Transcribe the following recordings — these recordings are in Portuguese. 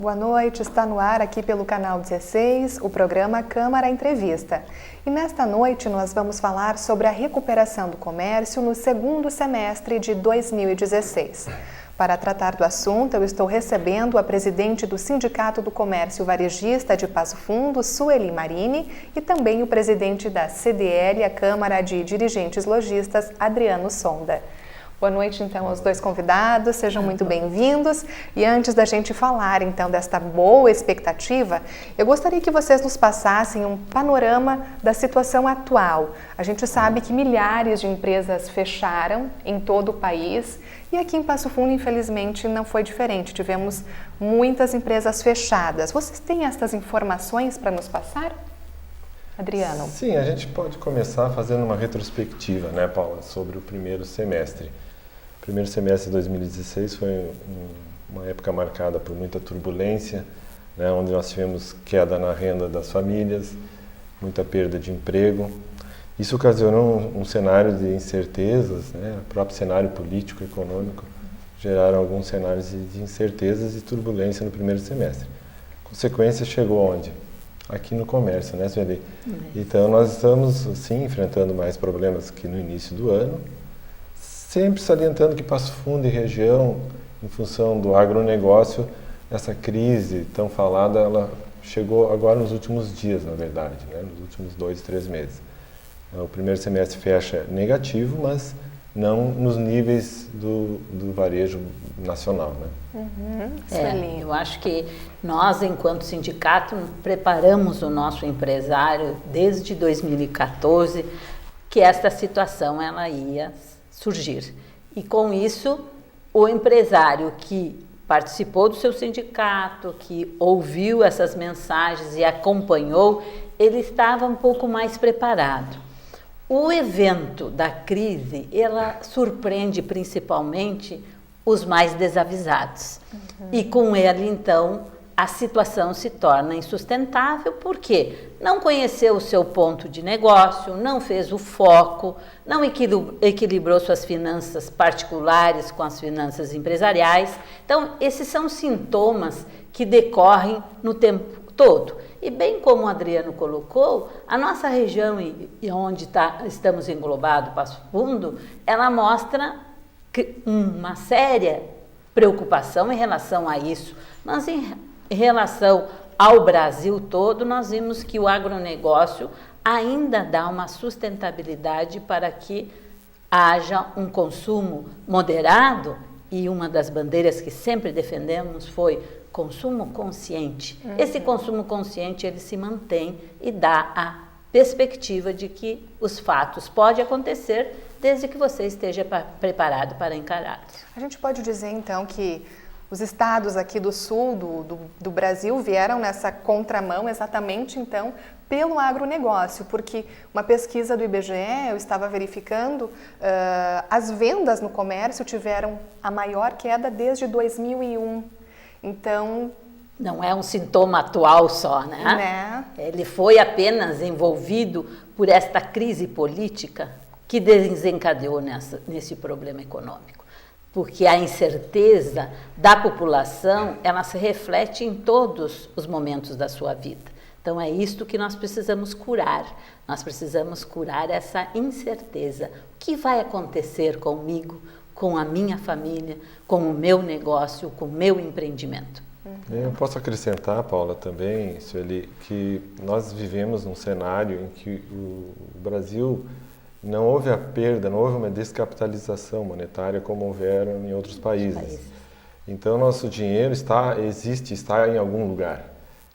Boa noite, está no ar aqui pelo canal 16, o programa Câmara Entrevista. E nesta noite nós vamos falar sobre a recuperação do comércio no segundo semestre de 2016. Para tratar do assunto, eu estou recebendo a presidente do Sindicato do Comércio Varejista de Passo Fundo, Sueli Marini, e também o presidente da CDL, a Câmara de Dirigentes Lojistas, Adriano Sonda. Boa noite, então, aos dois convidados, sejam muito bem-vindos. E antes da gente falar, então, desta boa expectativa, eu gostaria que vocês nos passassem um panorama da situação atual. A gente sabe que milhares de empresas fecharam em todo o país e aqui em Passo Fundo, infelizmente, não foi diferente. Tivemos muitas empresas fechadas. Vocês têm essas informações para nos passar? Adriano. Sim, a gente pode começar fazendo uma retrospectiva, né, Paula, sobre o primeiro semestre. O primeiro semestre de 2016 foi uma época marcada por muita turbulência, né, onde nós tivemos queda na renda das famílias, muita perda de emprego. Isso ocasionou um cenário de incertezas, né, o próprio cenário político e econômico geraram alguns cenários de incertezas e turbulência no primeiro semestre. A consequência chegou onde? Aqui no comércio, né, Sueli? Então, nós estamos, sim, enfrentando mais problemas que no início do ano, sempre salientando que Passo Fundo e região, em função do agronegócio, essa crise tão falada, ela chegou agora nos últimos dias, na verdade, né, nos últimos 2, 3 meses. O primeiro semestre fecha negativo, mas não nos níveis do varejo nacional, né? Eu acho que nós, enquanto sindicato, preparamos o nosso empresário desde 2014 que esta situação ela ia surgir. E com isso, o empresário que participou do seu sindicato, que ouviu essas mensagens e acompanhou, ele estava um pouco mais preparado. O evento da crise, ela surpreende principalmente os mais desavisados. E com ele, então, a situação se torna insustentável porque não conheceu o seu ponto de negócio, não fez o foco, não equilibrou suas finanças particulares com as finanças empresariais. Então, esses são sintomas que decorrem no tempo todo. E bem como o Adriano colocou, a nossa região onde estamos englobados, Passo Fundo, ela mostra uma séria preocupação em relação a isso. Mas em relação ao Brasil todo, nós vimos que o agronegócio ainda dá uma sustentabilidade para que haja um consumo moderado, e uma das bandeiras que sempre defendemos foi consumo consciente. Esse consumo consciente, ele se mantém e dá a perspectiva de que os fatos podem acontecer desde que você esteja preparado para encará-los. A gente pode dizer, então, que os estados aqui do sul do Brasil vieram nessa contramão exatamente, então, pelo agronegócio, porque uma pesquisa do IBGE, eu estava verificando, as vendas no comércio tiveram a maior queda desde 2001. Então, não é um sintoma atual só, né? Ele foi apenas envolvido por esta crise política que desencadeou nesse problema econômico. Porque a incerteza da população, ela se reflete em todos os momentos da sua vida. Então, é isto que nós precisamos curar. Nós precisamos curar essa incerteza. O que vai acontecer comigo, com a minha família, com o meu negócio, com o meu empreendimento? Eu posso acrescentar, Paula, também, Sueli, que nós vivemos num cenário em que o Brasil não houve a perda, não houve uma descapitalização monetária como houveram em outros países. Então, nosso dinheiro está em algum lugar,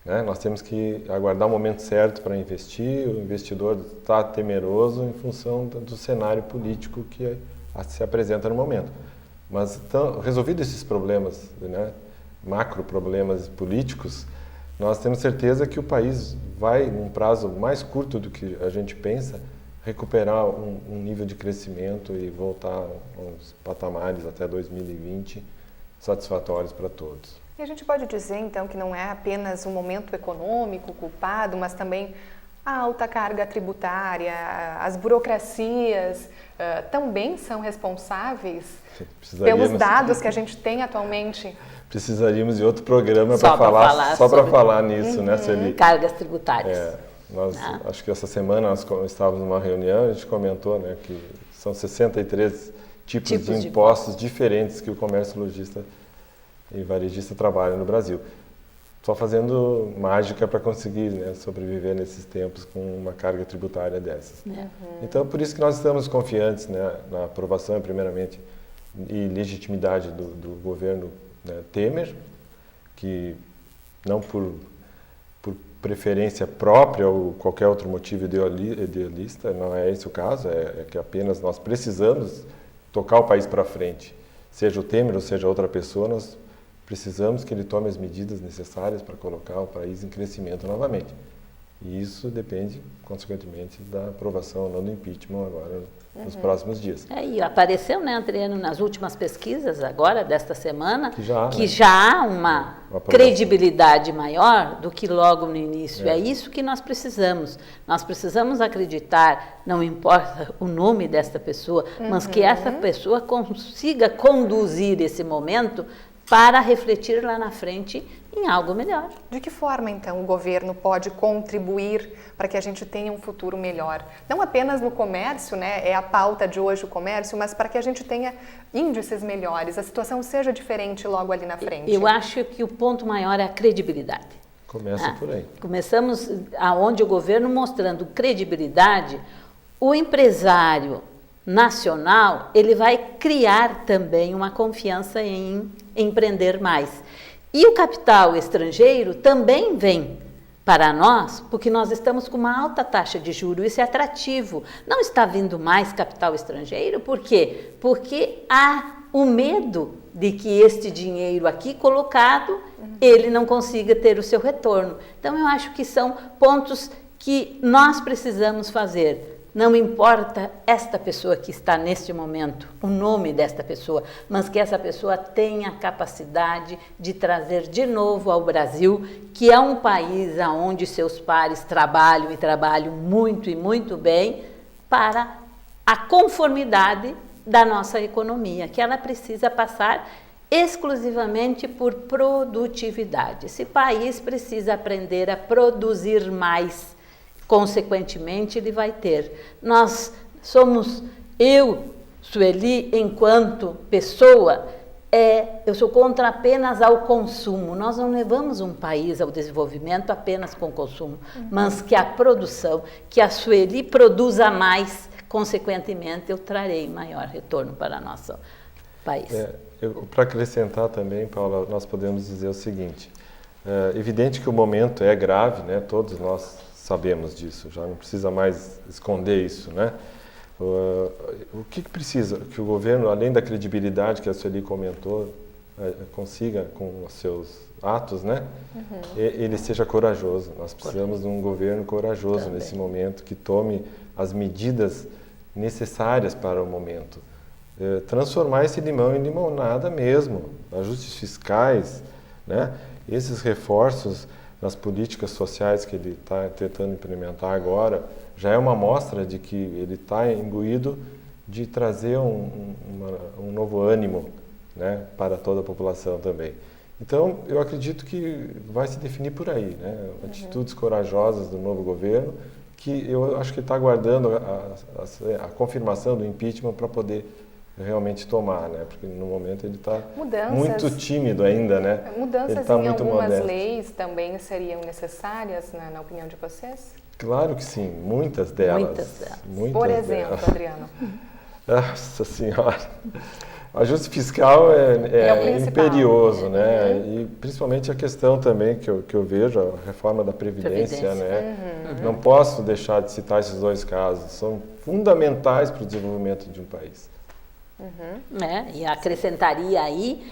né? Nós temos que aguardar o momento certo para investir, o investidor está temeroso em função do cenário político que se apresenta no momento. Mas, então, resolvidos esses problemas, né, macro problemas políticos, nós temos certeza que o país vai, num prazo mais curto do que a gente pensa, recuperar um nível de crescimento e voltar aos patamares até 2020 satisfatórios para todos. E a gente pode dizer, então, que não é apenas um momento econômico culpado, mas também a alta carga tributária, as burocracias também são responsáveis pelos dados que a gente tem atualmente? Precisaríamos de outro programa para falar nisso, né, Celi? Cargas tributárias. Acho que essa semana nós estávamos numa reunião, a gente comentou, né, que são 63 tipos de impostos diferentes que o comércio lojista e varejista trabalham no Brasil. Só fazendo mágica para conseguir, né, sobreviver nesses tempos com uma carga tributária dessas. Então, por isso que nós estamos confiantes, né, na aprovação, primeiramente, e legitimidade do governo, né, Temer, que não por preferência própria ou qualquer outro motivo idealista, não é esse o caso, é que apenas nós precisamos tocar o país para frente. Seja o Temer ou seja outra pessoa, nós precisamos que ele tome as medidas necessárias para colocar o país em crescimento novamente. E isso depende, consequentemente, da aprovação ou não do impeachment agora nos próximos dias. E apareceu, né, Adriano, nas últimas pesquisas agora, desta semana, que né, já há uma credibilidade maior do que logo no início. É isso que nós precisamos. Nós precisamos acreditar, não importa o nome desta pessoa, mas que essa pessoa consiga conduzir esse momento para refletir lá na frente em algo melhor. De que forma, então, o governo pode contribuir para que a gente tenha um futuro melhor? Não apenas no comércio, né? É a pauta de hoje o comércio, mas para que a gente tenha índices melhores, a situação seja diferente logo ali na frente. Eu acho que o ponto maior é a credibilidade. Começa por aí. Começamos aonde o governo mostrando credibilidade, o empresário nacional, ele vai criar também uma confiança em empreender mais. E o capital estrangeiro também vem para nós, porque nós estamos com uma alta taxa de juros, isso é atrativo. Não está vindo mais capital estrangeiro, por quê? Porque há o medo de que este dinheiro aqui colocado, ele não consiga ter o seu retorno. Então, eu acho que são pontos que nós precisamos fazer. Não importa esta pessoa que está neste momento, o nome desta pessoa, mas que essa pessoa tenha a capacidade de trazer de novo ao Brasil, que é um país onde seus pares trabalham e trabalham muito e muito bem, para a conformidade da nossa economia, que ela precisa passar exclusivamente por produtividade. Esse país precisa aprender a produzir mais. Consequentemente, ele vai ter. Nós somos, Sueli, enquanto pessoa, eu sou contra apenas ao consumo. Nós não levamos um país ao desenvolvimento apenas com consumo, mas que a produção, que a Sueli produza mais, consequentemente, eu trarei maior retorno para o nosso país. Para acrescentar também, Paula, nós podemos dizer o seguinte, evidente que o momento é grave, né? Todos nós sabemos disso, já não precisa mais esconder isso, né? O que precisa? Que o governo, além da credibilidade que a Sueli comentou, consiga com os seus atos, né? Ele seja corajoso. Nós precisamos de um governo corajoso também nesse momento, que tome as medidas necessárias para o momento. Transformar esse limão em limonada mesmo, ajustes fiscais, né? Esses reforços nas políticas sociais que ele está tentando implementar agora, já é uma amostra de que ele está imbuído de trazer um novo ânimo, né, para toda a população também. Então, eu acredito que vai se definir por aí, né? Atitudes corajosas do novo governo, que eu acho que está aguardando a confirmação do impeachment para poder realmente tomar, né? Porque no momento ele está muito tímido ainda, né? Mudanças em algumas leis também seriam necessárias, na opinião de vocês? Claro que sim, muitas delas. Por exemplo, Adriano? Nossa Senhora! Ajuste fiscal é imperioso, né? E principalmente a questão também que eu vejo, a reforma da Previdência, né? Não posso deixar de citar esses dois casos, são fundamentais para o desenvolvimento de um país. E acrescentaria aí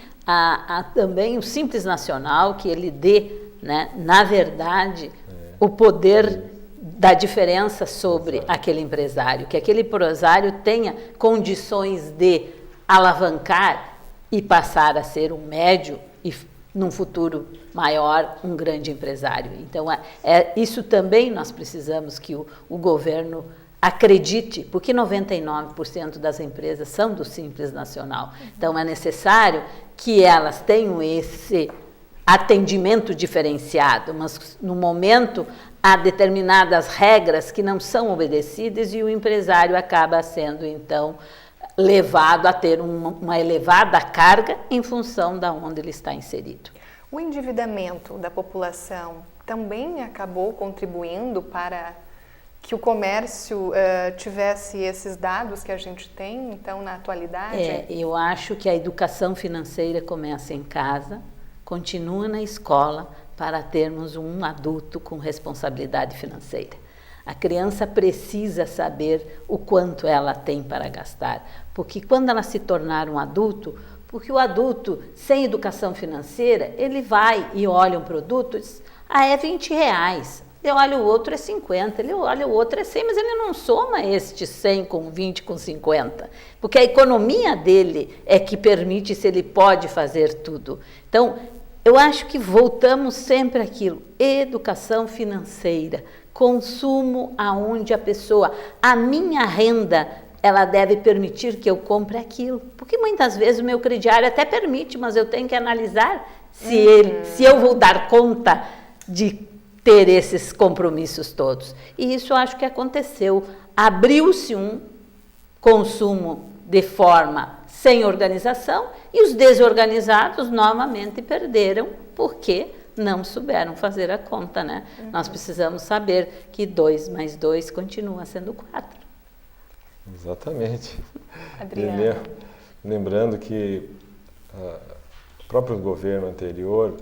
também o Simples Nacional, que ele dê, né, na verdade, o poder da diferença sobre aquele empresário, que aquele empresário tenha condições de alavancar e passar a ser um médio e, num futuro maior, um grande empresário. Então, isso também nós precisamos que o governo acredite, porque 99% das empresas são do Simples Nacional. Então, é necessário que elas tenham esse atendimento diferenciado, mas no momento há determinadas regras que não são obedecidas e o empresário acaba sendo, então, levado a ter uma elevada carga em função da onde ele está inserido. O endividamento da população também acabou contribuindo para que o comércio tivesse esses dados que a gente tem, então, na atualidade? Eu acho que a educação financeira começa em casa, continua na escola, para termos um adulto com responsabilidade financeira. A criança precisa saber o quanto ela tem para gastar, porque quando ela se tornar um adulto, porque o adulto sem educação financeira, ele vai e olha um produto e diz, é R$20. Ele olha o outro é 50, ele olha o outro é 100, mas ele não soma este 100 com 20 com 50, porque a economia dele é que permite se ele pode fazer tudo. Então, eu acho que voltamos sempre àquilo, educação financeira, consumo aonde a pessoa, a minha renda, ela deve permitir que eu compre aquilo, porque muitas vezes o meu crediário até permite, mas eu tenho que analisar se eu vou dar conta de ter esses compromissos todos. E isso eu acho que aconteceu. Abriu-se um consumo de forma sem organização e os desorganizados novamente perderam porque não souberam fazer a conta, né? Nós precisamos saber que 2 mais 2 continua sendo 4. Exatamente. Adriana. Lembrando que o próprio governo anterior,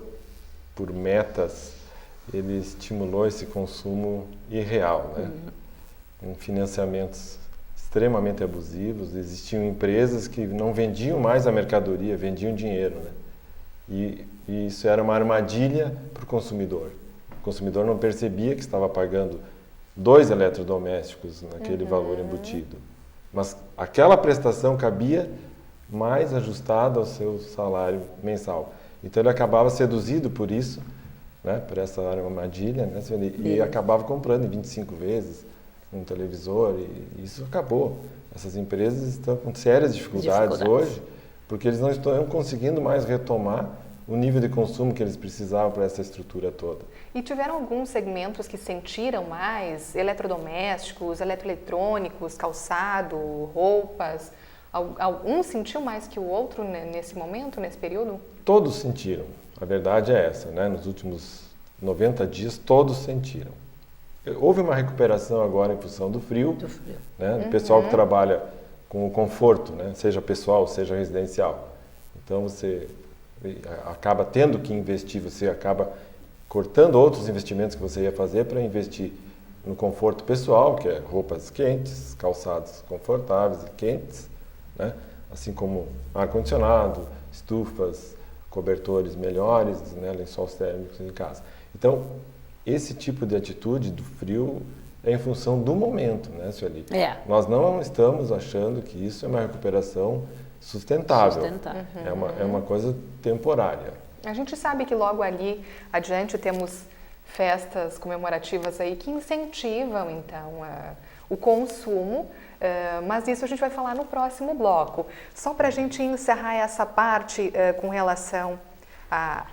por metas, ele estimulou esse consumo irreal, né? Em financiamentos extremamente abusivos, existiam empresas que não vendiam mais a mercadoria, vendiam dinheiro, né? E isso era uma armadilha para o consumidor. O consumidor não percebia que estava pagando 2 eletrodomésticos naquele valor embutido. Mas aquela prestação cabia mais ajustada ao seu salário mensal. Então ele acabava seduzido por isso, né, por essa armadilha, né, e acabava comprando em 25 vezes um televisor, e isso acabou. Essas empresas estão com sérias dificuldades hoje, porque eles não estão conseguindo mais retomar o nível de consumo que eles precisavam para essa estrutura toda. E tiveram alguns segmentos que sentiram mais? Eletrodomésticos, eletroeletrônicos, calçado, roupas? Um sentiu mais que o outro nesse momento, nesse período? Todos sentiram. A verdade é essa, né? Nos últimos 90 dias, todos sentiram. Houve uma recuperação agora em função do frio, né? Do pessoal que trabalha com o conforto, né? Seja pessoal, seja residencial. Então, você acaba tendo que investir, você acaba cortando outros investimentos que você ia fazer para investir no conforto pessoal, que é roupas quentes, calçados confortáveis e quentes, né? Assim como ar-condicionado, estufas, cobertores melhores, né? Lençóis térmicos em casa. Então, esse tipo de atitude do frio é em função do momento, né, Sueli? Nós não estamos achando que isso é uma recuperação sustentável. É uma coisa temporária. A gente sabe que logo ali adiante temos festas comemorativas aí que incentivam, então, o consumo, mas isso a gente vai falar no próximo bloco. Só para a gente encerrar essa parte com relação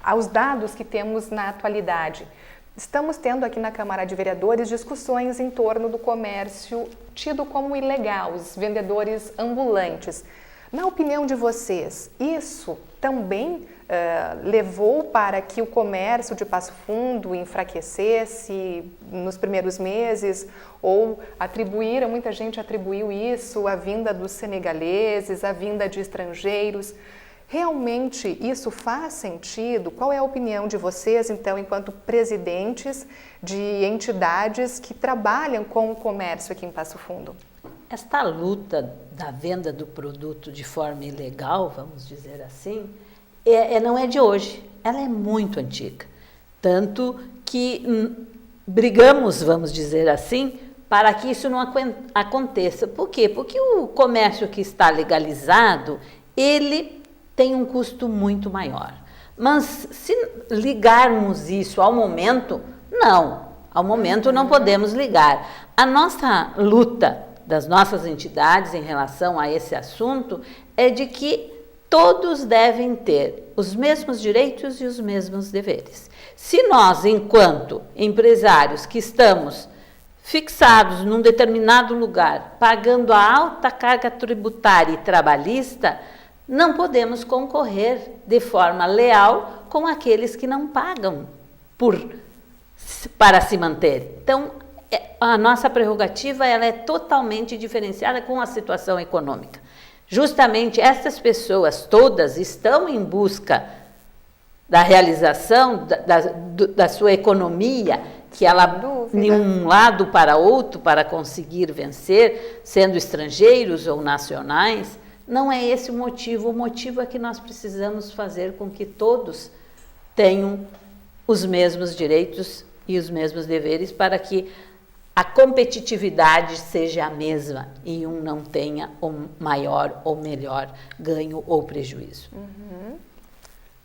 aos dados que temos na atualidade. Estamos tendo aqui na Câmara de Vereadores discussões em torno do comércio tido como ilegal, os vendedores ambulantes. Na opinião de vocês, isso também levou para que o comércio de Passo Fundo enfraquecesse nos primeiros meses? Ou muita gente atribuiu isso à vinda dos senegaleses, à vinda de estrangeiros? Realmente isso faz sentido? Qual é a opinião de vocês, então, enquanto presidentes de entidades que trabalham com o comércio aqui em Passo Fundo? Esta luta da venda do produto de forma ilegal, vamos dizer assim, não é de hoje, ela é muito antiga. Tanto que brigamos, vamos dizer assim, para que isso não aconteça. Por quê? Porque o comércio que está legalizado, ele tem um custo muito maior. Mas se ligarmos isso ao momento, não. Ao momento não podemos ligar. A nossa luta das nossas entidades em relação a esse assunto é de que todos devem ter os mesmos direitos e os mesmos deveres. Se nós, enquanto empresários que estamos fixados num determinado lugar, pagando a alta carga tributária e trabalhista, não podemos concorrer de forma leal com aqueles que não pagam para se manter. Então, a nossa prerrogativa ela é totalmente diferenciada com a situação econômica. Justamente essas pessoas todas estão em busca da realização da sua economia, que ela, de um lado para outro, para conseguir vencer, sendo estrangeiros ou nacionais. Não é esse o motivo é que nós precisamos fazer com que todos tenham os mesmos direitos e os mesmos deveres para que a competitividade seja a mesma e um não tenha o maior ou melhor ganho ou prejuízo. Uhum.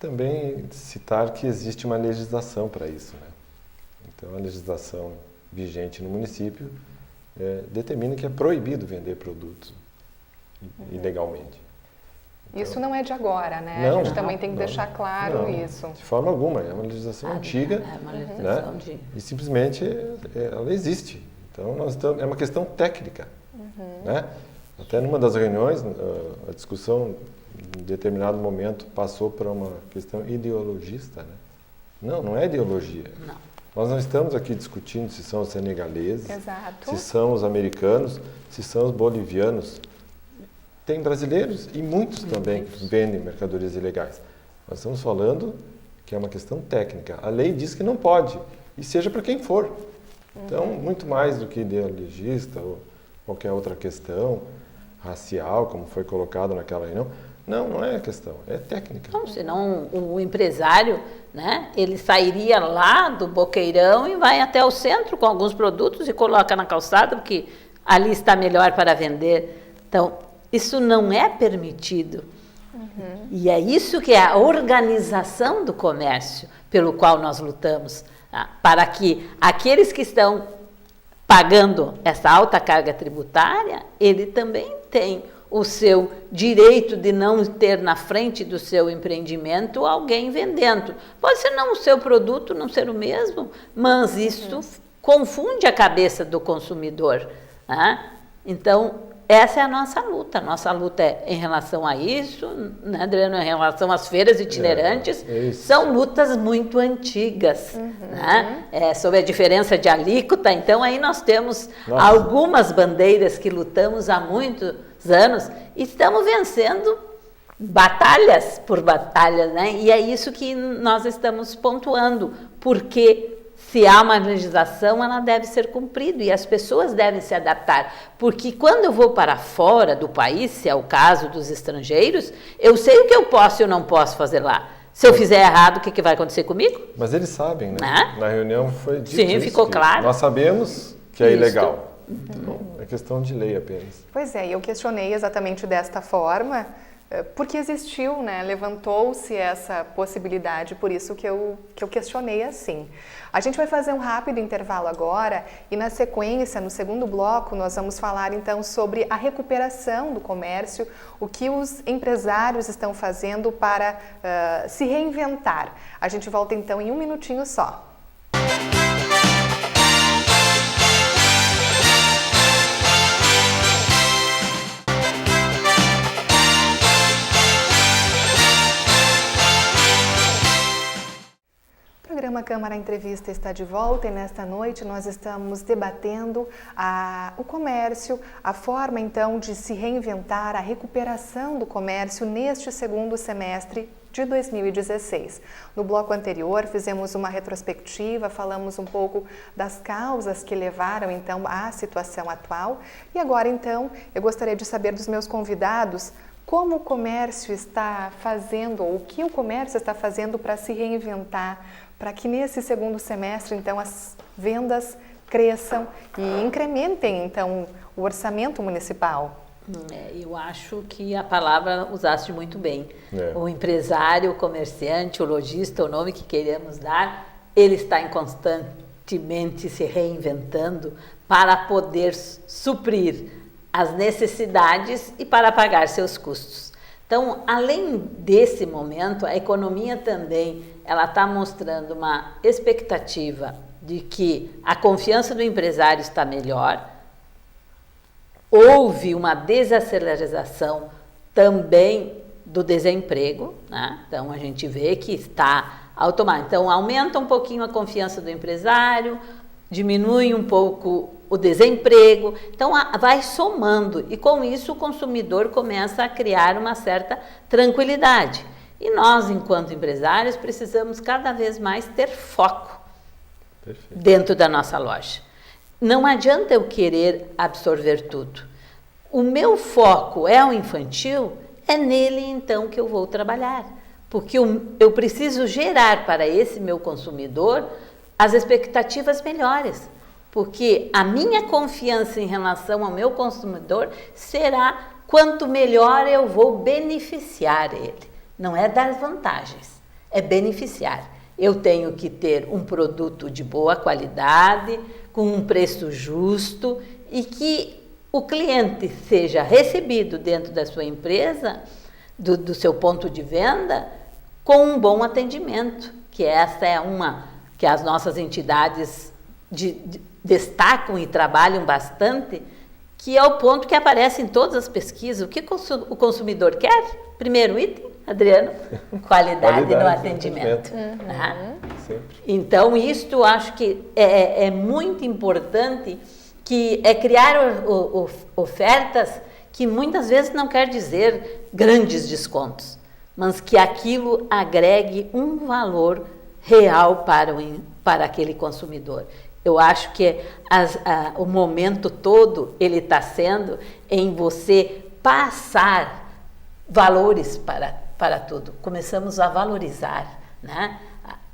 Também citar que existe uma legislação para isso, né? Então, a legislação vigente no município determina que é proibido vender produtos ilegalmente. Então, isso não é de agora, né? Não, a gente também tem que deixar claro isso. De forma alguma, é uma legislação antiga, é uma legislação né? E simplesmente ela existe. Então, é uma questão técnica. Né? Até numa das reuniões, a discussão, em determinado momento, passou para uma questão ideologista. Né? Não é ideologia. Não. Nós não estamos aqui discutindo se são os senegaleses, Exato. se são os americanos, se são os bolivianos. Tem brasileiros e muitos também que vendem mercadorias ilegais. Nós estamos falando que é uma questão técnica. A lei diz que não pode, e seja para quem for. Então, muito mais do que ideologista ou qualquer outra questão racial, como foi colocado naquela reunião. Não é questão, é técnica. Não, senão o empresário, né, ele sairia lá do Boqueirão e vai até o centro com alguns produtos e coloca na calçada, porque ali está melhor para vender. Então, isso não é permitido. E é isso que é a organização do comércio pelo qual nós lutamos, tá? Para que aqueles que estão pagando essa alta carga tributária, ele também tem o seu direito de não ter na frente do seu empreendimento alguém vendendo. Pode ser não o seu produto, não ser o mesmo, mas isso confunde a cabeça do consumidor. Né? Então, essa é a nossa luta. Nossa luta é em relação a isso, né, Adriano, em relação às feiras itinerantes. São lutas muito antigas, né? Sobre a diferença de alíquota. Então, aí nós temos algumas bandeiras que lutamos há muitos anos e estamos vencendo batalhas por batalhas, né? E é isso que nós estamos pontuando, porque se há uma legislação, ela deve ser cumprida e as pessoas devem se adaptar. Porque quando eu vou para fora do país, se é o caso dos estrangeiros, eu sei o que eu posso e eu não posso fazer lá. Se eu fizer errado, o que vai acontecer comigo? Mas eles sabem, né? Na reunião foi dito Sim, isso, ficou claro. Nós sabemos que é ilegal. Então, é questão de lei apenas. Pois é, eu questionei exatamente desta forma, porque existiu, né? Levantou-se essa possibilidade, por isso que eu questionei assim. A gente vai fazer um rápido intervalo agora e na sequência, no segundo bloco, nós vamos falar então sobre a recuperação do comércio, o que os empresários estão fazendo para se reinventar. A gente volta então em um minutinho só. O programa Câmara Entrevista está de volta e nesta noite nós estamos debatendo o comércio, a forma então de se reinventar, a recuperação do comércio neste segundo semestre de 2016. No bloco anterior fizemos uma retrospectiva, falamos um pouco das causas que levaram então à situação atual e agora então eu gostaria de saber dos meus convidados como o comércio está fazendo, ou o que o comércio está fazendo para se reinventar, para que nesse segundo semestre, então, as vendas cresçam e incrementem, então, o orçamento municipal. Eu acho que a palavra usaste muito bem. O empresário, o comerciante, o lojista, o nome que queremos dar, ele está em constante constantemente se reinventando para poder suprir as necessidades e para pagar seus custos. Então, além desse momento, a economia também ela está mostrando uma expectativa de que a confiança do empresário está melhor. Houve uma desaceleração também do desemprego, né? Então a gente vê que está automático. Então aumenta um pouquinho a confiança do empresário, diminui um pouco o desemprego, então vai somando e com isso o consumidor começa a criar uma certa tranquilidade. E nós, enquanto empresários, precisamos cada vez mais ter foco dentro da nossa loja. Não adianta eu querer absorver tudo. O meu foco é o infantil, é nele então que eu vou trabalhar, porque eu preciso gerar para esse meu consumidor as expectativas melhores, porque a minha confiança em relação ao meu consumidor será quanto melhor eu vou beneficiar ele. Não é dar vantagens, é beneficiar. Eu tenho que ter um produto de boa qualidade, com um preço justo e que o cliente seja recebido dentro da sua empresa, do seu ponto de venda, com um bom atendimento, que essa é uma que as nossas entidades destacam e trabalham bastante, que é o ponto que aparece em todas as pesquisas. O que o consumidor quer? Primeiro item, Adriano, qualidade no atendimento. Né? Então, isto acho que é muito importante, que é criar ofertas que muitas vezes não quer dizer grandes descontos, mas que aquilo agregue um valor real para aquele consumidor. Eu acho que o momento todo ele está sendo em você passar valores para tudo. Começamos a valorizar, né,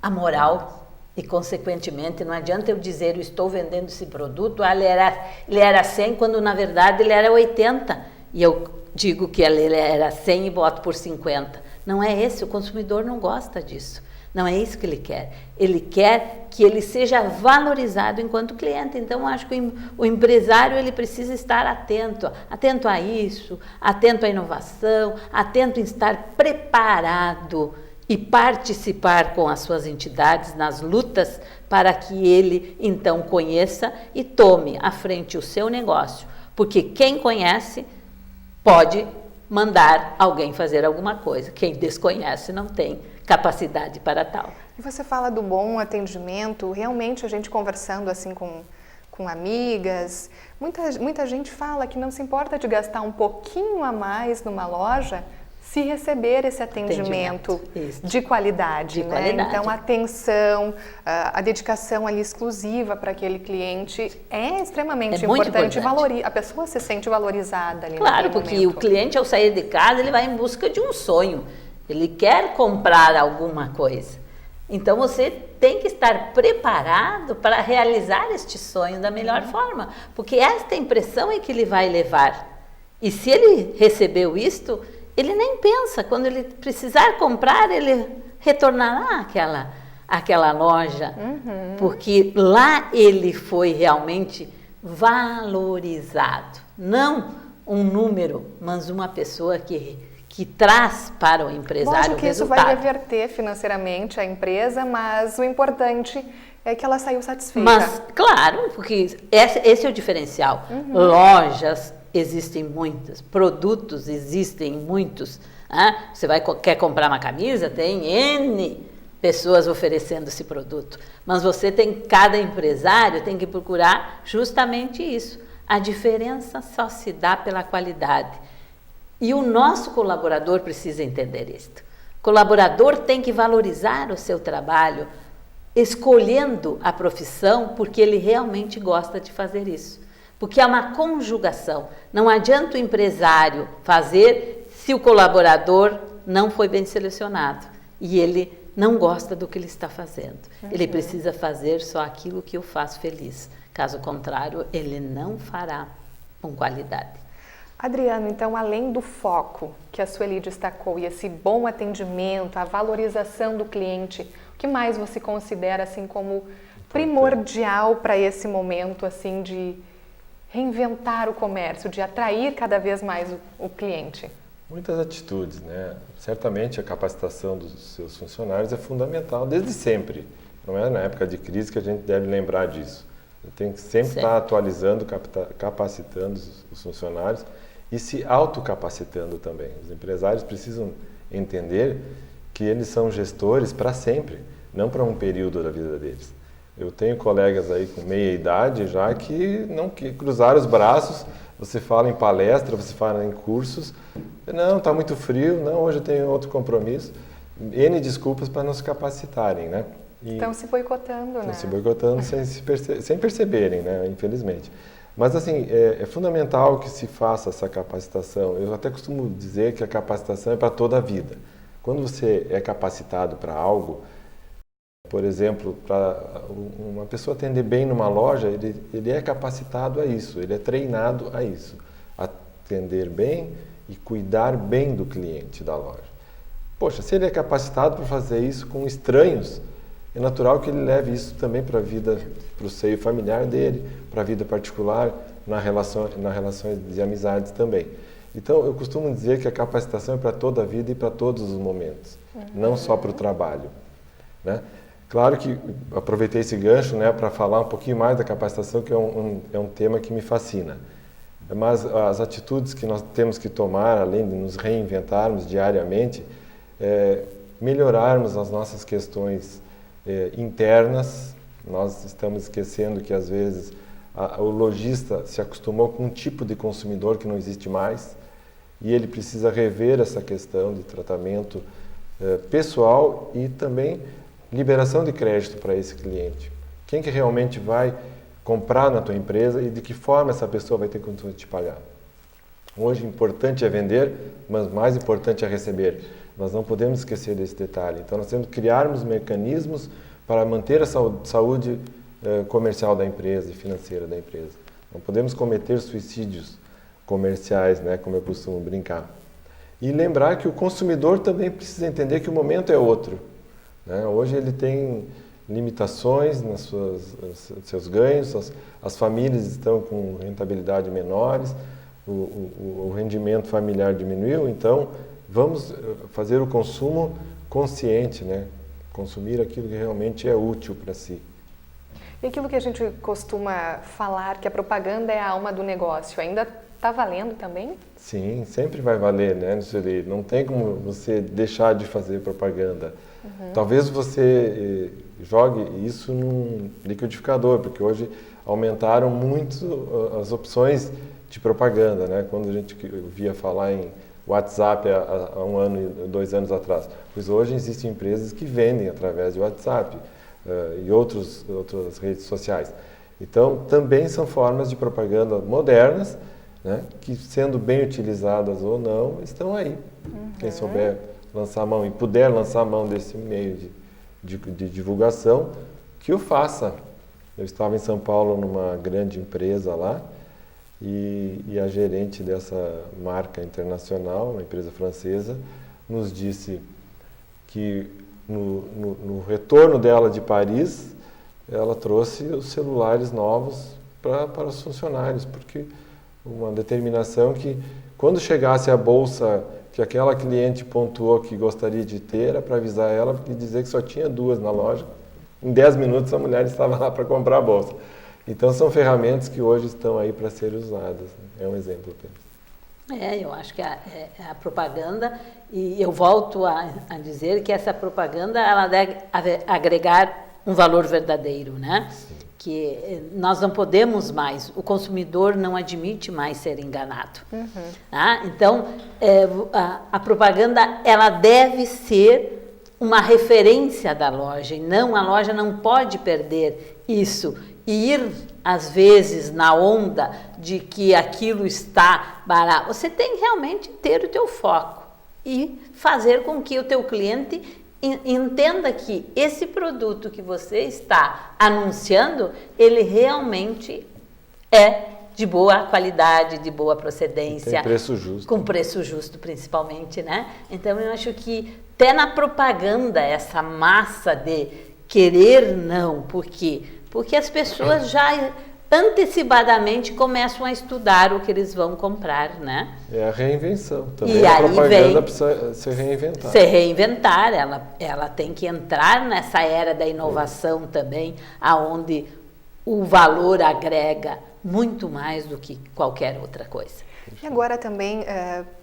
a moral e, consequentemente, não adianta eu dizer eu estou vendendo esse produto, ele era 100, quando na verdade ele era 80, e eu digo que ele era 100 e boto por 50. Não é esse, o consumidor não gosta disso. Não é isso que ele quer. Ele quer que ele seja valorizado enquanto cliente. Então, acho que o empresário ele precisa estar atento a isso, atento à inovação, atento em estar preparado e participar com as suas entidades nas lutas para que ele, então, conheça e tome à frente o seu negócio. Porque quem conhece pode mandar alguém fazer alguma coisa. Quem desconhece não tem capacidade para tal. E você fala do bom atendimento, realmente a gente conversando assim com amigas, muita gente fala que não se importa de gastar um pouquinho a mais numa loja se receber esse atendimento de qualidade, né? Qualidade. Então, a atenção, a dedicação ali exclusiva para aquele cliente é extremamente importante. A pessoa se sente valorizada ali. Claro, porque momento. O cliente, ao sair de casa, ele vai em busca de um sonho. Ele quer comprar alguma coisa. Então, você tem que estar preparado para realizar este sonho da melhor forma, porque esta impressão é que ele vai levar. E se ele recebeu isto, ele nem pensa. Quando ele precisar comprar, ele retornará àquela loja, porque lá ele foi realmente valorizado. Não um número, mas uma pessoa que traz para o empresário Lógico que resultado. Isso vai reverter financeiramente a empresa, mas o importante é que ela saiu satisfeita. Mas, claro, porque esse é o diferencial. Lojas existem muitas, produtos existem muitos. Né? Você quer comprar uma camisa, tem N pessoas oferecendo esse produto. Mas cada empresário tem que procurar justamente isso. A diferença só se dá pela qualidade. E o nosso colaborador precisa entender isto. O colaborador tem que valorizar o seu trabalho, escolhendo a profissão porque ele realmente gosta de fazer isso. Porque é uma conjugação. Não adianta o empresário fazer se o colaborador não foi bem selecionado e ele não gosta do que ele está fazendo. Ele precisa fazer só aquilo que o faz feliz. Caso contrário, ele não fará com qualidade. Adriano, então, além do foco que a Sueli destacou e esse bom atendimento, a valorização do cliente, o que mais você considera assim como primordial para esse momento assim de reinventar o comércio, de atrair cada vez mais o cliente? Muitas atitudes, né? Certamente a capacitação dos seus funcionários é fundamental desde sempre. Não é na época de crise que a gente deve lembrar disso. Tem que sempre estar atualizando, capacitando os funcionários e se autocapacitando também. Os empresários precisam entender que eles são gestores para sempre, não para um período da vida deles. Eu tenho colegas aí com meia idade já que cruzaram os braços. Você fala em palestra, você fala em cursos. Não, está muito frio. Não, hoje eu tenho outro compromisso. N desculpas para não se capacitarem, né? Estão se boicotando, né? Estão se boicotando sem perceberem, né? Infelizmente. Mas, assim, é fundamental que se faça essa capacitação. Eu até costumo dizer que a capacitação é para toda a vida. Quando você é capacitado para algo, por exemplo, para uma pessoa atender bem numa loja, ele é capacitado a isso, ele é treinado a isso. Atender bem e cuidar bem do cliente da loja. Poxa, se ele é capacitado para fazer isso com estranhos, é natural que ele leve isso também para a vida, para o seio familiar dele, para a vida particular, nas relações de amizades também. Então, eu costumo dizer que a capacitação é para toda a vida e para todos os momentos, não só para o trabalho, né? Claro que aproveitei esse gancho, né, para falar um pouquinho mais da capacitação, que é um tema que me fascina. Mas as atitudes que nós temos que tomar, além de nos reinventarmos diariamente, melhorarmos as nossas questões internas. Nós estamos esquecendo que, às vezes, o lojista se acostumou com um tipo de consumidor que não existe mais e ele precisa rever essa questão de tratamento pessoal e também liberação de crédito para esse cliente. Quem que realmente vai comprar na tua empresa e de que forma essa pessoa vai ter condições de te pagar. Hoje, importante é vender, mas mais importante é receber. Nós não podemos esquecer desse detalhe. Então, nós temos que criarmos mecanismos para manter a saúde comercial da empresa e financeira da empresa. Não podemos cometer suicídios comerciais, né, como eu costumo brincar. E lembrar que o consumidor também precisa entender que o momento é outro, né? Hoje ele tem limitações nos seus ganhos, as famílias estão com rentabilidade menores, o rendimento familiar diminuiu, então vamos fazer o consumo consciente, né? Consumir aquilo que realmente é útil para si. E aquilo que a gente costuma falar, que a propaganda é a alma do negócio, ainda está valendo também? Sim, sempre vai valer, né, Sueli? Não tem como você deixar de fazer propaganda. Talvez você jogue isso num liquidificador, porque hoje aumentaram muito as opções de propaganda, né? Quando a gente via falar em WhatsApp há 1 ano e 2 anos atrás, pois hoje existem empresas que vendem através de WhatsApp e outras redes sociais. Então, também são formas de propaganda modernas, né, que, sendo bem utilizadas ou não, estão aí. Quem souber lançar a mão e puder lançar a mão desse meio de divulgação, que o faça. Eu estava em São Paulo numa grande empresa lá e a gerente dessa marca internacional, uma empresa francesa, nos disse que no retorno dela de Paris, ela trouxe os celulares novos para os funcionários, porque uma determinação que, quando chegasse a bolsa que aquela cliente pontuou que gostaria de ter, era para avisar ela e dizer que só tinha 2 na loja. Em 10 minutos a mulher estava lá para comprar a bolsa. Então são ferramentas que hoje estão aí para serem usadas, né? É um exemplo apenas. Eu acho que a propaganda, e eu volto a dizer que essa propaganda ela deve agregar um valor verdadeiro, né? Sim. Que nós não podemos mais, o consumidor não admite mais ser enganado. Tá? Então, a propaganda ela deve ser uma referência da loja, e a loja não pode perder isso e ir, às vezes, na onda de que aquilo está barato. Você tem realmente ter o teu foco e fazer com que o teu cliente entenda que esse produto que você está anunciando, ele realmente é de boa qualidade, de boa procedência. Tem preço justo. Com preço justo, principalmente, né? Então, eu acho que até na propaganda, essa massa de querer não, por quê? Porque as pessoas já antecipadamente começam a estudar o que eles vão comprar, né? É a reinvenção. Também E a aí propaganda precisa se reinventar. Se reinventar, ela tem que entrar nessa era da inovação também, aonde o valor agrega muito mais do que qualquer outra coisa. E agora também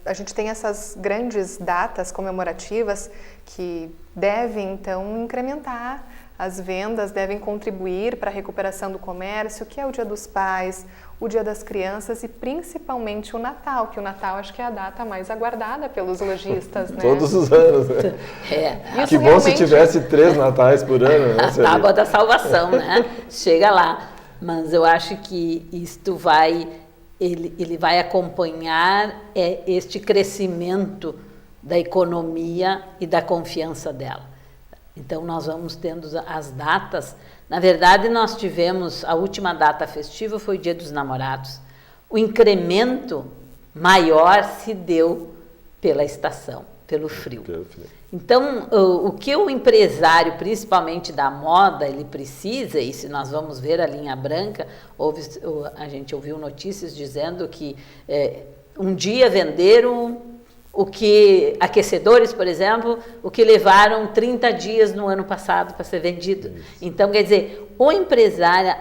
a gente tem essas grandes datas comemorativas que devem então incrementar as vendas, devem contribuir para a recuperação do comércio, que é o Dia dos Pais, o Dia das Crianças e principalmente o Natal, que o Natal acho que é a data mais aguardada pelos lojistas, né? Todos os anos, né? Que bom se tivesse 3 natais por ano, né? A tábua da salvação, né? Chega lá. Mas eu acho que isto ele vai acompanhar este crescimento da economia e da confiança dela. Então, nós vamos tendo as datas. Na verdade, nós tivemos, a última data festiva foi o Dia dos Namorados. O incremento maior se deu pela estação, pelo frio. Então, o que o empresário, principalmente da moda, ele precisa, e se nós vamos ver a linha branca, a gente ouviu notícias dizendo que um dia venderam aquecedores, por exemplo, o que levaram 30 dias no ano passado para ser vendido. Isso. Então, quer dizer, o empresário,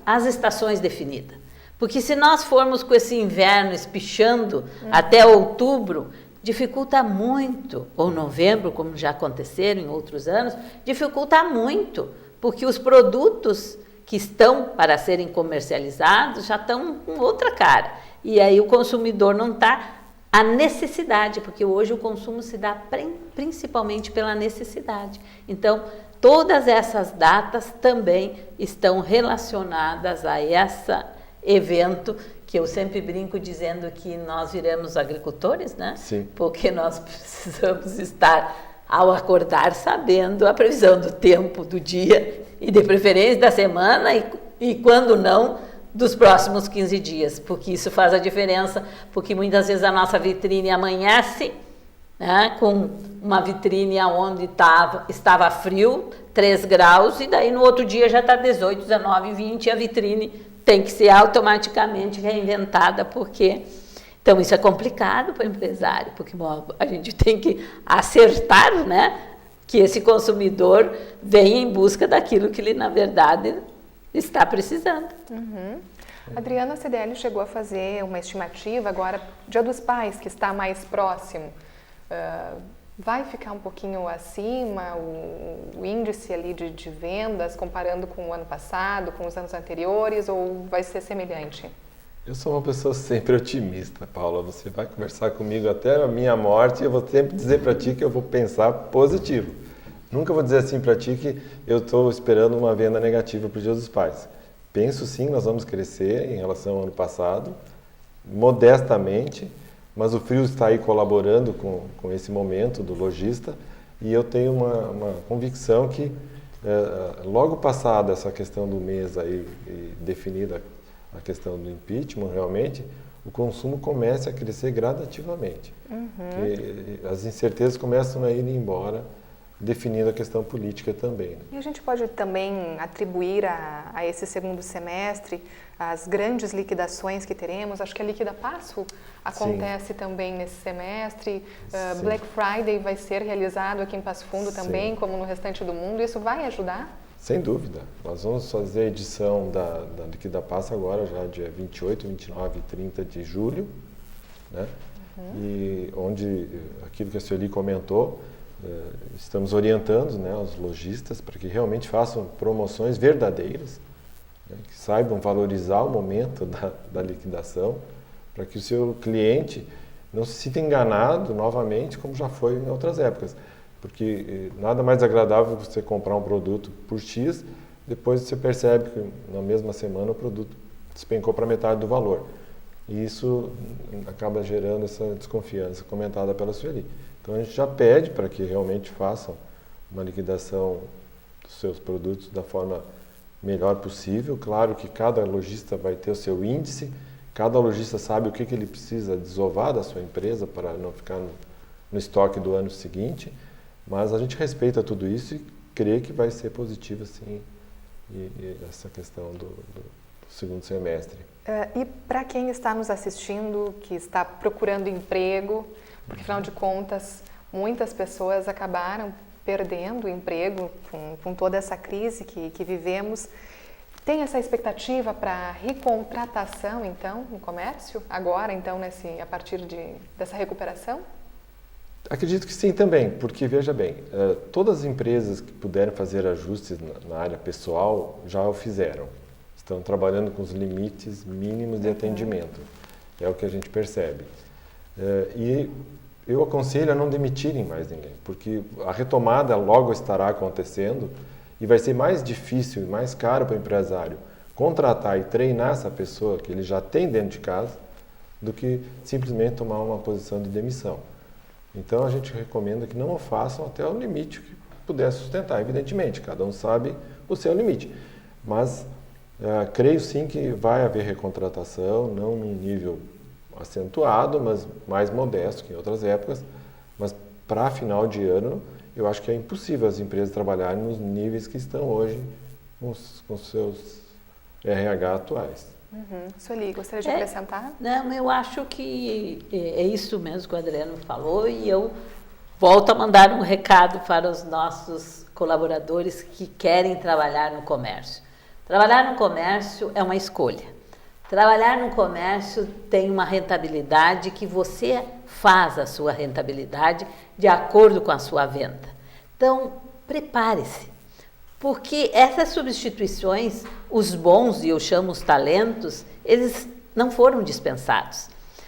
as estações definidas. Porque se nós formos com esse inverno espichando até outubro, dificulta muito, ou novembro, como já aconteceram em outros anos, dificulta muito, porque os produtos que estão para serem comercializados já estão com outra cara. E aí o consumidor não está a necessidade, porque hoje o consumo se dá principalmente pela necessidade. Então, todas essas datas também estão relacionadas a esse evento, que eu sempre brinco dizendo que nós viramos agricultores, né? Sim. Porque nós precisamos estar, ao acordar, sabendo a previsão do tempo, do dia, e de preferência da semana, e quando não, dos próximos 15 dias, porque isso faz a diferença, porque muitas vezes a nossa vitrine amanhece, né, com uma vitrine onde estava frio, 3 graus, e daí no outro dia já está 18, 19, 20, e a vitrine tem que ser automaticamente reinventada, porque... Então isso é complicado para o empresário, porque a gente tem que acertar, né, que esse consumidor venha em busca daquilo que ele, na verdade, está precisando. Uhum. Adriana, a CDL chegou a fazer uma estimativa agora, Dia dos Pais, que está mais próximo. Vai ficar um pouquinho acima o índice ali de vendas, comparando com o ano passado, com os anos anteriores, ou vai ser semelhante? Eu sou uma pessoa sempre otimista, Paula. Você vai conversar comigo até a minha morte e eu vou sempre dizer para ti que eu vou pensar positivo. Nunca vou dizer assim para ti que eu estou esperando uma venda negativa para o Dia dos Pais. Penso sim, nós vamos crescer em relação ao ano passado, modestamente, mas o frio está aí colaborando com esse momento do lojista e eu tenho uma convicção que logo passada essa questão do mês aí definida a questão do impeachment, realmente, o consumo começa a crescer gradativamente. As incertezas começam a ir embora, definindo a questão política também. Né? E a gente pode também atribuir a esse segundo semestre as grandes liquidações que teremos. Acho que a Liquida Passo acontece Sim. também nesse semestre. Black Friday vai ser realizado aqui em Passo Fundo também, Sim. como no restante do mundo. Isso vai ajudar? Sem dúvida. Nós vamos fazer a edição da Liquida Passo agora, já dia 28, 29 e 30 de julho, né? E onde, aquilo que a Sueli comentou, estamos orientando, né, os lojistas para que realmente façam promoções verdadeiras, né, que saibam valorizar o momento da liquidação, para que o seu cliente não se sinta enganado novamente, como já foi em outras épocas. Porque nada mais agradável você comprar um produto por X, depois você percebe que na mesma semana o produto despencou para metade do valor. E isso acaba gerando essa desconfiança comentada pela Sueli. Então a gente já pede para que realmente façam uma liquidação dos seus produtos da forma melhor possível. Claro que cada lojista vai ter o seu índice, cada lojista sabe o que ele precisa desovar da sua empresa para não ficar no estoque do ano seguinte, mas a gente respeita tudo isso e crê que vai ser positivo, sim, e essa questão do segundo semestre. E para quem está nos assistindo, que está procurando emprego, porque afinal de contas muitas pessoas acabaram perdendo o emprego com toda essa crise que vivemos, tem essa expectativa para recontratação então no comércio, agora então a partir dessa recuperação? Acredito que sim também, porque veja bem, todas as empresas que puderam fazer ajustes na área pessoal já o fizeram. Estão trabalhando com os limites mínimos de atendimento, é o que a gente percebe. E eu aconselho a não demitirem mais ninguém, porque a retomada logo estará acontecendo e vai ser mais difícil e mais caro para o empresário contratar e treinar essa pessoa que ele já tem dentro de casa do que simplesmente tomar uma posição de demissão. Então a gente recomenda que não o façam até o limite que puder sustentar. Evidentemente, cada um sabe o seu limite, mas creio sim que vai haver recontratação, não num nível acentuado, mas mais modesto que em outras épocas, mas para final de ano eu acho que é impossível as empresas trabalharem nos níveis que estão hoje com seus RH atuais. Sueli, gostaria de acrescentar? Não, eu acho que é isso mesmo que o Adriano falou e eu volto a mandar um recado para os nossos colaboradores que querem trabalhar no comércio. Trabalhar no comércio é uma escolha. Trabalhar no comércio tem uma rentabilidade que você faz a sua rentabilidade de acordo com a sua venda. Então, prepare-se, porque essas substituições, os bons, e eu chamo os talentos, eles não foram dispensados.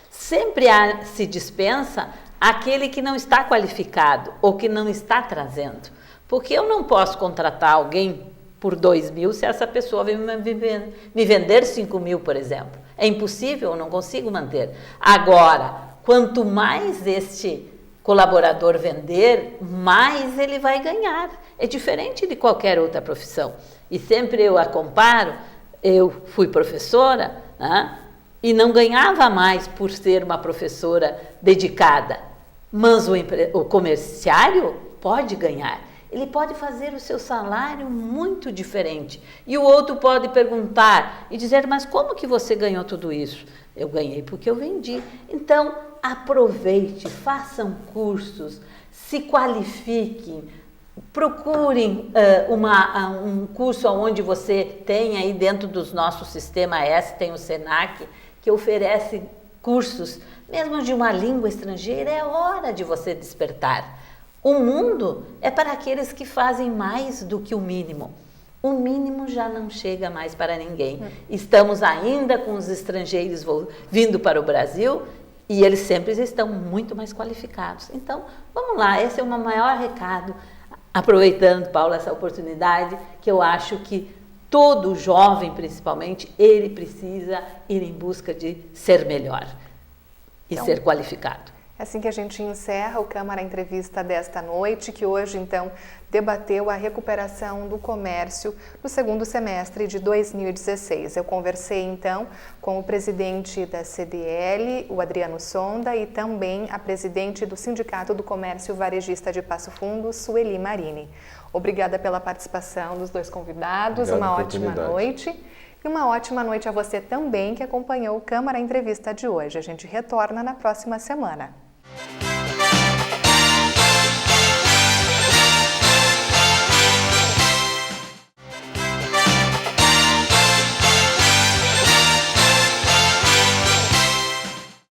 Sempre se dispensa aquele que não está qualificado ou que não está trazendo. Porque eu não posso contratar alguém por 2.000 se essa pessoa vem me vender 5.000, por exemplo. É impossível, eu não consigo manter. Agora, quanto mais este colaborador vender, mais ele vai ganhar. É diferente de qualquer outra profissão. E sempre eu a comparo, eu fui professora, né, e não ganhava mais por ser uma professora dedicada. Mas o comerciário pode ganhar. Ele pode fazer o seu salário muito diferente. E o outro pode perguntar e dizer, mas como que você ganhou tudo isso? Eu ganhei porque eu vendi. Então, aproveite, façam cursos, se qualifiquem, procurem um curso onde você tem aí dentro dos nossos Sistema S, tem o Senac, que oferece cursos, mesmo de uma língua estrangeira, é hora de você despertar. O mundo é para aqueles que fazem mais do que o mínimo. O mínimo já não chega mais para ninguém. Estamos ainda com os estrangeiros vindo para o Brasil e eles sempre estão muito mais qualificados. Então, vamos lá, esse é o meu maior recado. Aproveitando, Paulo, essa oportunidade, que eu acho que todo jovem, principalmente, ele precisa ir em busca de ser melhor e ser qualificado. É assim que a gente encerra o Câmara Entrevista desta noite, que hoje, então, debateu a recuperação do comércio no segundo semestre de 2016. Eu conversei, então, com o presidente da CDL, o Adriano Sonda, e também a presidente do Sindicato do Comércio Varejista de Passo Fundo, Sueli Marini. Obrigada pela participação dos dois convidados, uma ótima noite. E uma ótima noite a você também que acompanhou o Câmara Entrevista de hoje. A gente retorna na próxima semana.